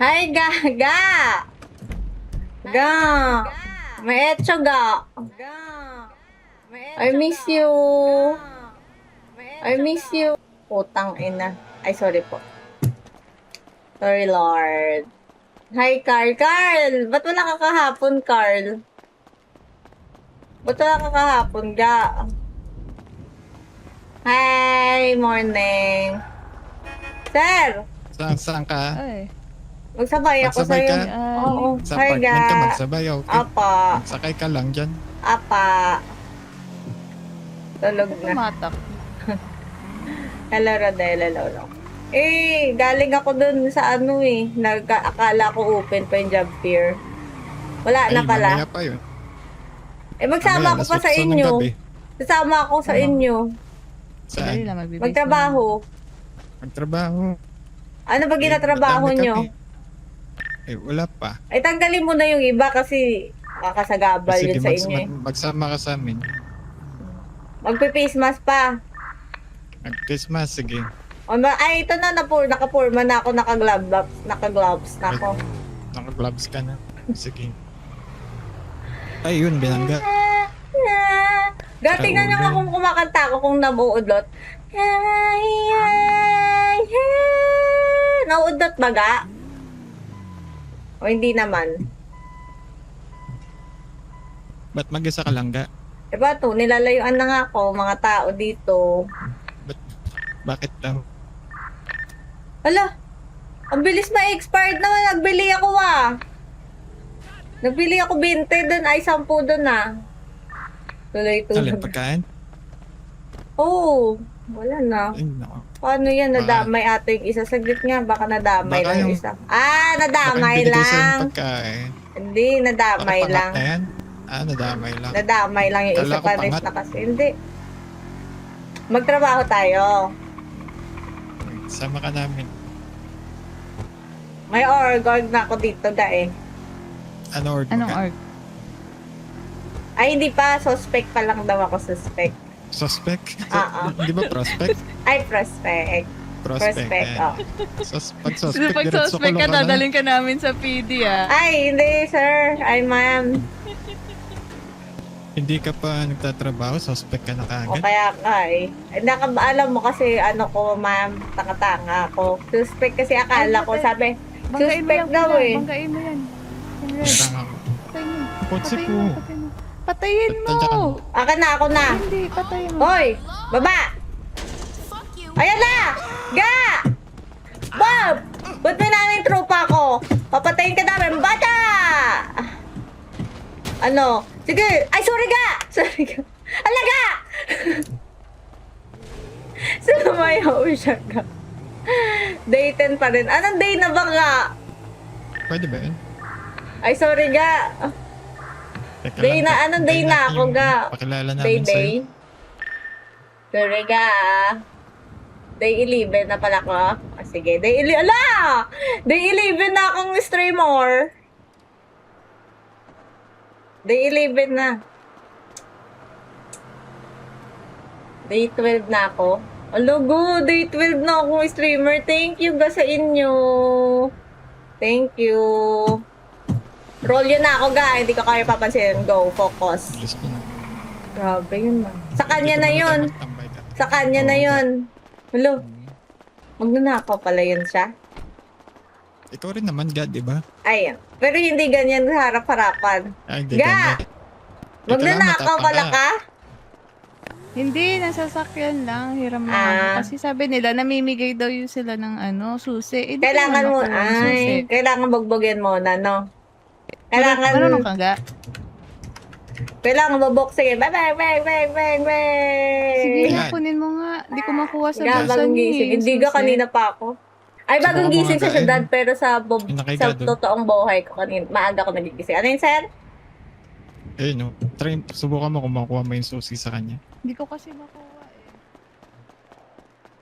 Hi, ga! Ga! Ga! Maetso, ga! I miss you. I miss you. Putang ina. Ay, sorry po. Sorry, Lord. Hi, Carl. Carl! Ba't wala ka kahapon, Carl? Ba't wala ka kahapon, ga? Hi, morning. Sir! Saan ka? Ay. Magsabay ako Magsabay sa'yo. ka? Oo. Sa Hi, apartment ga. ka magsabay, okay? Apa. Magsakay ka lang dyan. Apa. Tulog na. Tumatak. Hello, Rodel. Hello. Eh, galing ako dun sa ano eh. Akala ko open pa yung job fair. Wala na pala. Mamaya pa yun. Eh, magsama ako pa sa inyo. Sasama ako sa inyo. Dali Saan? lang, magbibigay. Magtrabaho. Magtrabaho. Ano ba ginatrabaho Madami nyo? kami. Eh, wala pa. Ay, tanggalin mo na yung iba kasi kakasagabal Sige, yun sa inyo eh. magsama ka sa amin. Magpiface mask pa. Mag-Christmas, sige. Ay, ito na, nakapurma na ako, naka-gloves na ako. Naka-gloves ka na. Sige. Ay, yun, binangga. Tingnan nyo nga kung kumakanta ako kung nabuudlot. Nauudlot ba ga? O hindi naman? Ba't mag-isa ka lang ga? E ba to, nilalayuan na nga ako, mga tao dito. Bakit daw? Ala, ang bilis ma-expired naman, nagbili ako Nagbili ako 20 dun, ay 10 dun Tuloy-tuloy. Alin, pagkain? Oo, wala na. Ay, nako. Paano yan? Nadamay ata yung isa. Saglit nga, baka nadamay Baka lang yung yung- isa. Ah, nadamay Baka yung binigay sa'yo lang. ng pagkain. Hindi, nadamay Baka lang. pangat na yan? Nadamay lang. Nadamay lang yung Kala isa ko panis pangat. na kasi. Hindi. Magtrabaho tayo. Sama ka namin. May org na ako dito eh. Ano order Anong ka? org? Ay, hindi pa. Suspect pa lang daw ako, suspect. Suspect? Oo. Di ba prospect? Ay, prospect. Prospect. Prospect, eh. oh. Pag suspect, Pag diretso suspect kulong ka, na. dadalhin ka namin sa PD Ay, hindi, sir. Ay, ma'am. Hindi ka pa nagtatrabaho, suspect ka na O kaagad. kaya ka eh. Alam mo kasi ano ko, ma'am, tanga-tanga ako. Suspect kasi akala ko, sabi, Banggain mo suspect yan, daw kuya. eh. Banggain mo yan. Yan, Red. Tanga ko. Patayin mo. Kotse Patayin po. mo, patayin mo. Patayin mo! Tadya ka na. Akin na, ako na. Hindi, patayin mo. Hoy! Baba! Ayan na! Ga! Bob! Ba't may namin tropa ko? Papatayin ka namin, bata! Ano? Sige! Ay, sorry ga! Sorry ga! Alaga! Sumayaw siya ga. Day 10 pa rin. Anong day na ba ga? Pwede ba yun? Ay, sorry ga. Teka Day lang, na, anong day na natin ako yung ga? Pakilala Day namin day. sa'yo. Sorry ga. Day 11 na pala ko. Ah, sige, day 11. Ala! Day 11 na akong streamer. Day 11 na. Day 12 na ako. Alogo, day 12 na akong streamer. Thank you ga sa inyo. Thank you. Roll yun na ako ga. Hindi ko kayo papansin. Go, focus. Bilis mo na. Grabe yun man. Sa kanya Hindi na ka yun. magtambay ka. Sa kanya na Oo, yun. Hello. Magnanakaw pala yun siya. Ikaw rin naman, God, di ba? Ay, pero hindi ganyan sa harap-harapan. Ay, hindi Ga! ganyan. Magnanakaw matapang pala ka? Hindi, nasasakyan lang. Hiram lang. Ah. Kasi sabi nila, namimigay daw yun sila ng susi. Eh, di ko Kailangan naman mo, nakuha yung susi. ay, kailangan bugbugin muna, no? Kailangan, Marunong ka ga? kailangan bubok. Sige, bang, bang, bang, bang, bang, bang. Sige, Ayan. kunin mo nga. Di ko makuha sa Ga, bulsa bagong niya gising. eh, Hindi yung ka susi. kanina pa ako. Ay, bagong Subukan mo gising nga, sa syudad, Ga. pero sa, Yung sa nakaiga doon. totoong buhay ko kanina, maaga ko nagigising. Ano yun, sir? Eh, no. Try, subukan mo kung makuha mo yung susi sa kanya. Hindi ko kasi makuha eh.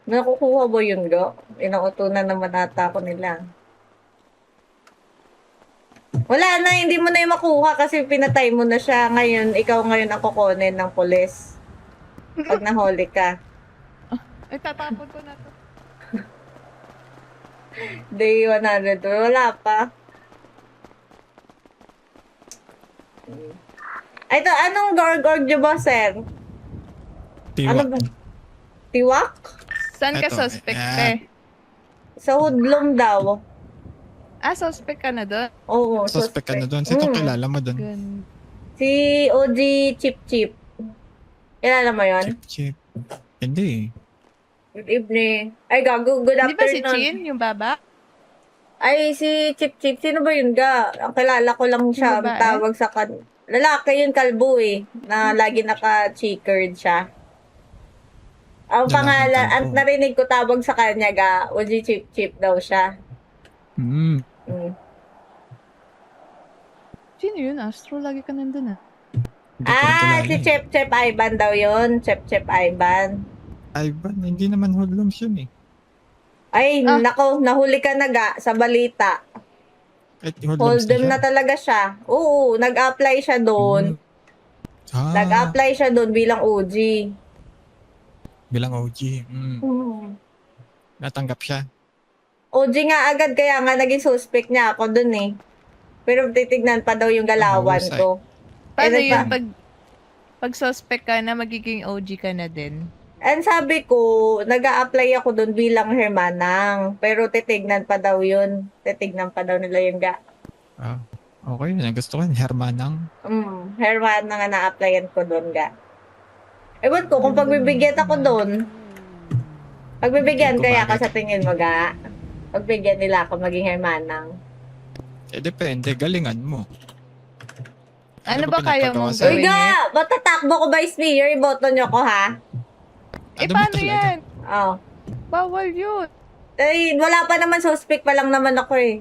Nakukuha ba yun, Go? Inuutunan naman ata ako nila. Wala na, hindi mo na yung makuha kasi pinatay mo na siya. Ngayon, ikaw ngayon ang kukunin ng pulis. Pag nahuli ka. Ay, tatapon ko na to. Day 100. Wala pa. Ay, ito, anong gorgorg nyo ba, sir? Tiwa. Ano ba? Tiwak? Saan ka Eto, suspect, ayan. te? Sa hoodlum daw. Ah, suspect ka na doon? Oo, Suspect ka na doon. Sino kilala mo doon? Gan- Si OG Chip Chip. Kilala mo yun? Chip Chip. Hindi. Good evening. Ay, gago. Good Di ba si afternoon. Chin, yung baba? Ay, si Chip Chip. Sino ba yun ga? Ang kilala ko lang siya. Ang Yung babae? tawag sa lalaki yun, kalbo eh. Na lagi naka-checkered siya. Ang Lalaking pangalan, kalbo. ang narinig ko tawag sa kanya ga, OG Chip Chip daw siya. Hmm. Mm. Sino yun? Astro, lagi ka nandun ah. Hindi ko rin kilala Si eh. Chep Chep Ivan daw yun. Chep Chep Ivan. Ivan, hindi naman hoodlums yun eh. Ay, Ah. nako, nahuli ka na ga sa balita. Kahit hoodlums Hold'em siya. na talaga siya. Oo, nag-apply siya doon. Ah, Nag-apply siya doon bilang OG. bilang OG. Natanggap siya. OG nga agad, kaya nga naging suspect niya ako doon eh. Pero titignan pa daw yung galawan Mahusay. ko. Paano Eh, yun pag suspect ka na, magiging OG ka na din? And sabi ko, nag-a-apply ako doon bilang hermanang. Pero titignan pa daw yun. Titignan pa daw nila yung Ah, okay. Gusto ko yun. Hermanang. hermanang nga na-applyan ko doon ga. Ewan ko, kung pagbibigyan ako doon, pagbibigyan Hindi ko kaya ka bagay. sa tingin mo ga, pagbigyan nila ako maging hermanang. Depende. Galingan mo. Ano ba kaya pinapagawa mong sa'yo? Uy gawin? ga, matatakbo ko Vice Mayor, iboto nyo ko ha. Eh, Ano ba paano talaga? yan? Oh. Bawal yun. Ay, wala pa naman, suspect pa lang naman ako eh.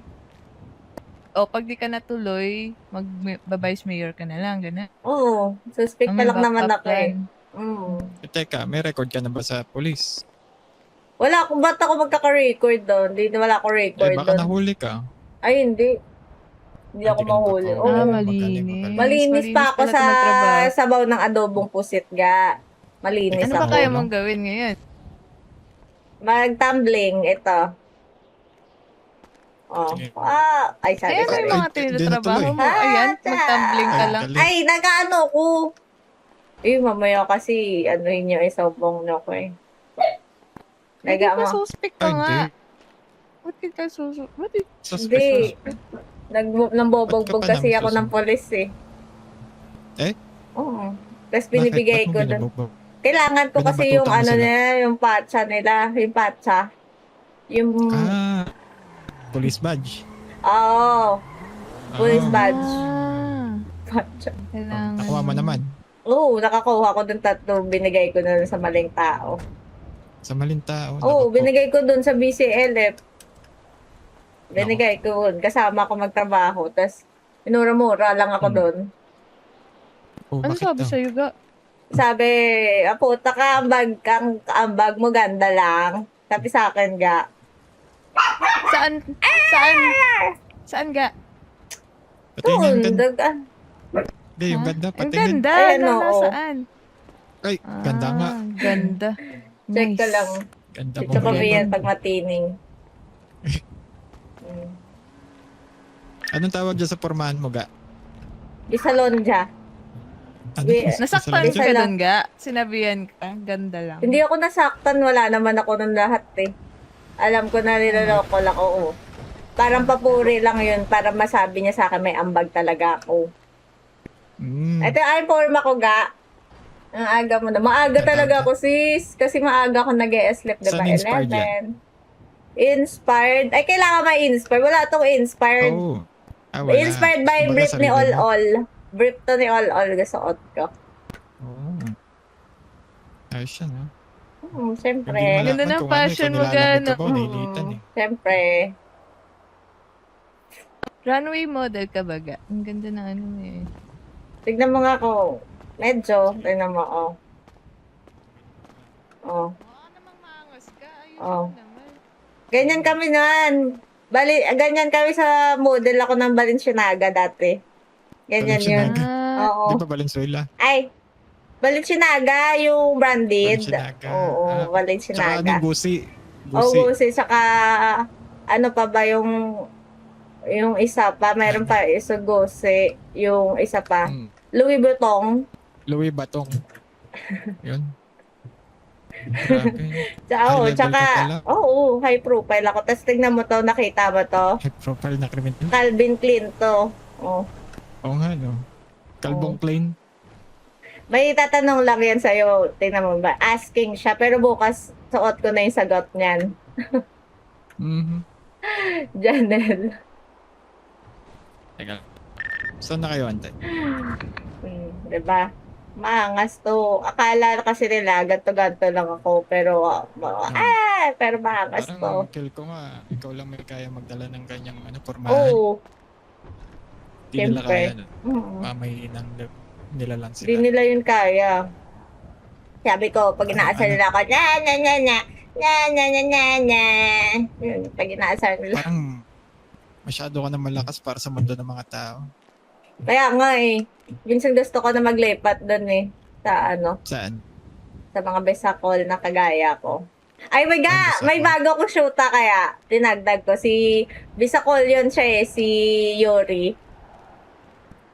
O, pag di ka natuloy, mag-vice mayor ka na lang, gano'n. Oo, suspect pa May lang naman backup ako eh. plan. Teka, may record ka na ba sa police? Wala akong, ba't ako magkaka-record doon? Hindi, wala ako record Baka doon. nahuli ka. Ay, hindi. Hindi ako Hindi ka mahuli. napaka- Oo. Malinis. Malinis pa ako pala sa tumatrabaho. sabaw ng adobong pusit ga. Malinis Ano ba ako. kaya no? mong gawin ngayon? Mag-tumbling, ito. Oh. Sige. Ay, sorry, Ayan, may sorry. mga Ay, di tinatrabaho natuloy. mo. Ayan, Ah, mag-tumbling ka Ay, lang. galing. Ay, nag-ano ko. Mamaya kasi, ano yun yung isabong nyo ko eh. Hindi pa Nag-ama. suspect ka Ay, nga. hindi. Ba't ka suspect? Ba't di- Suspect. Hindi. Nambobogbog Ba't ka pa kasi naman ako ng polis eh. Eh? Oo. Tapos binibigay Bakit? ko Ba't mo doon. binabugbog? Kailangan ko kasi yung Binabatutan mo ano sila? nila, yung patsa nila. Yung patsa. Yung, Police badge. oo. Police Ah, badge. Ah, Patsa. kailangan. Nakuha mo naman. Oo, nakakuha ko doon 3. Binigay ko na sa maling tao. Sa maling tao. Oo, naku po. binigay ko doon sa BCLF. Binigay ko doon. Kasama ko magtrabaho. Tapos, minura-mura lang ako Hmm. doon. Oh, Ano bakit sabi daw? sa'yo, ga? Sabi, puta ka, ambag mo ganda lang. Sabi sa akin, ga. Saan? Saan? Saan, ga? Patingin Doon, ganda. Hindi, yung Ha? ganda. Ang Patingin. ganda. Ayan, na, oo. nasaan? Ay, ganda nga. Ganda. Check ko Nice. lang. Ganda mo. Check ko Galing. yan pag matining. Mm. Anong tawag dyan sa pormahan mo, ga? Bisalonja. Ano? Wait, Nasaktan Isa ka lang. dun, ga? Sinabihan ka? Ganda lang. Hindi ako nasaktan. Wala naman ako ng lahat eh. Alam ko na niloloko lang. Oo. Parang papuri lang yun para masabi niya sa akin may ambag talaga ako. Ito ay form ako, ga. Ang aga mo na. Maaga talaga ako, sis. Kasi maaga ako nag-e-sleep, diba? Saan inspired 11. Inspired? Ay, kailangan ma-inspire. Wala itong inspired. Oh. Wala. Inspired by Kumbaga brief ni sarili All mo. All. Brief to ni All All suot ko. Oh. Ayos yan, ha? Siyempre. Hindi mo Ganda malaman ng kung fashion ano, mo, pag nilalamig gano. ka ba o nailitan, eh. Siyempre. Runway model ka ba, ga? Ang ganda ng ano mo eh. Tignan mo nga ako. Medyo. Tignan mo, oh. Oh. Baka namang maangas ka. Ayun Oh. naman. Ganyan kami nan. Ganyan kami sa model ako ng Balenciaga dati. Ganyan yun. Balenciaga. Ah, Oo. Di ba Valenzuela? Ay, Balenciaga, yung branded. Balenciaga. Oo, Tsaka ano, Balenciaga. Gucci. Oo, Gucci. Gucci, saka ano pa ba yung isa pa, mayroon pa Isugose, yung isa pa. Hmm. Louis Vuitton. Louis Batong. Yun. Grabe. Oo, High level tsaka, ka pala. oo, high profile ako. Tapos tignan mo to, nakita mo to? High profile na kriminal. Calvin Klein to. Oh. Oo nga, no? Kalbong Klein. May tatanong lang yan sa'yo. Tingnan mo ba? Asking siya. Pero bukas, suot ko na yung sagot niyan. Mhm. Janelle. Teka. Saan na kayo, ante? Diba? Maangas to. Akala kasi nila, ganto-ganto lang ako. Pero, pero maangas to. Parang kill ko nga. Ikaw lang may kaya magdala ng ganyang pormahan. Oo. Di nila Siyempre. kaya. No? Mm. Mamahinang nila lang sila. Hindi nila yun kaya. Sabi ko, pag inaasar nila ako, nya, nya, nya, nya, nya, nya, nya, nya, nya. Yun, pag inaasar nila. Parang masyado ka na malakas para sa mundo ng mga tao. Kaya nga eh. Minsan gusto ko na maglipat doon eh. Sa Saan? sa mga besakol na kagaya ko. Ay, Ay, besakol. may bago ko shoota kaya. Dinagdag ko. Si Bisakol yun siya eh. Si Yuri.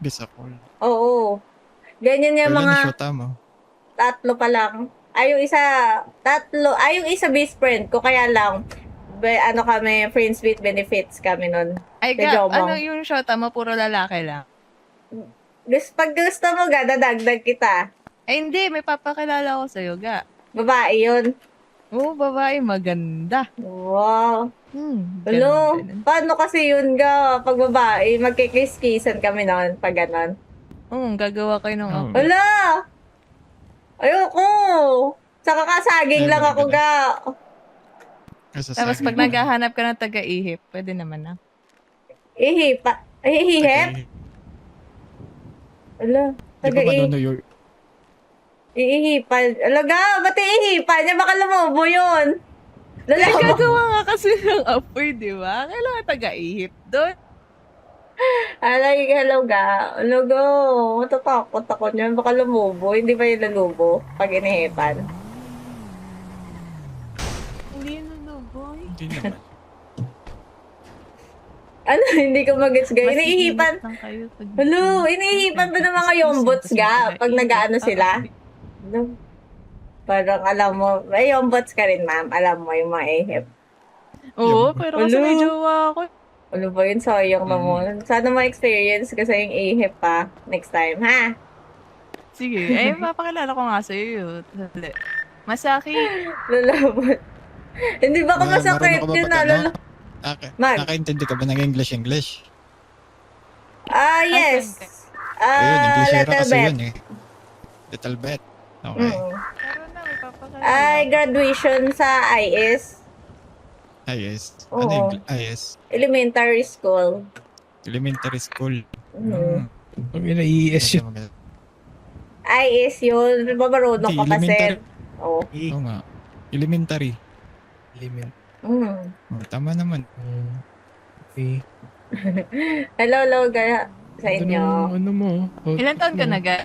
Bisakol. Oo. Ganyan yung Kailan mga na-shota mo? tatlo pa lang. Ay, yung isa best friend ko. Kaya lang, kami, friends with benefits kami nun. Ay, Kay Jomong. ano yung shota mo? Puro lalaki lang. Pag gusto mo ga, dadagdag kita. Ay, hindi. May papakilala ko sa'yo, ga. Babae yun. Oo, babae. Maganda. Wow. ganda Hello? nun. Paano kasi yun ga? Pag babae, magkikis-kisan kami noon pag ganon. Gagawa kayo ng Oo. ako. Hala! Ayoko! Saka kasaging Ay, lang ako maganda. ga. Tapos pag naghahanap ka ng taga-ihip, pwede naman na. Ihihip? Hala, Di ba manunuyo? iihipan. Alaga, ba't iihipan niya? Baka lumubo yun. Ay, Lala, gagawa nga kasi ng apoy, di ba? Kailangan taga-ihip doon. alay, hello ga. Alaga, matatakot ako niyan. Baka lumubo. Hindi ba yung lalubo pag inihipan? Hindi na boy. Hindi naman. Ano, hindi ko mag-gets ga. Inihipan. Hello, inihipan ba ng mga yombots ga pag nag-ano sila? Ano? Parang alam mo, may yombots ka rin ma'am. Alam mo yung mga ihip. Oo, pero kasi Hello? may jowa ako. Ano ba yun? Sayang naman. Sana ma-experience kasi yung ihip pa next time, ha? Sige, papakilala ko nga sa'yo yun. Sandali. Masaki. Lalabot. Hindi ba ako masakit Marunong ka ba yun pag na? ano? Mag. Nakaintindi ka ba ng English? Yes. Ayun, Englishera Little kasi bit. yun eh. Little bit. Okay. Pero na, may papakilala. Ay, graduation sa IS. IS. Oo. Ano yung IS? Elementary school. Elementary school. Mhm. Pag ina-ES yun. Maganda. IS yun. Babarunong Hindi, ko kasi. elementary. Oo. Oo nga. Elementary. Element. Oh, tama naman. Okay. Hello, ga sa inyo. Ano mo? Ilan taon ka na, ga?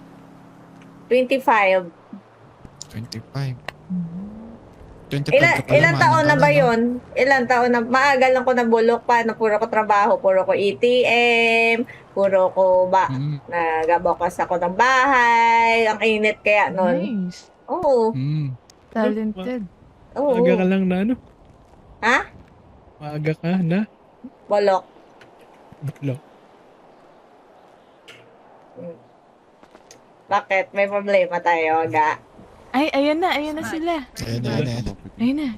25. 25. 25 ka pa Ilan naman, taon na ano, ba no? yun? Ilan taon na? Maagal lang ko nabulok pa. Puro ko trabaho. Puro ko ATM. Puro ko nagabokas ako ng bahay. Ang init kaya nun. Nice. Oo. Talented. Oo. Maaga ka lang na ano? Ha? Maaga ka na? Bolok. Baklok. Bakit? May problema tayo, ga? Ay, ayan na sila. Ayan na. Ayun na.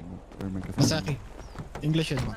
Masaki. English yun mo.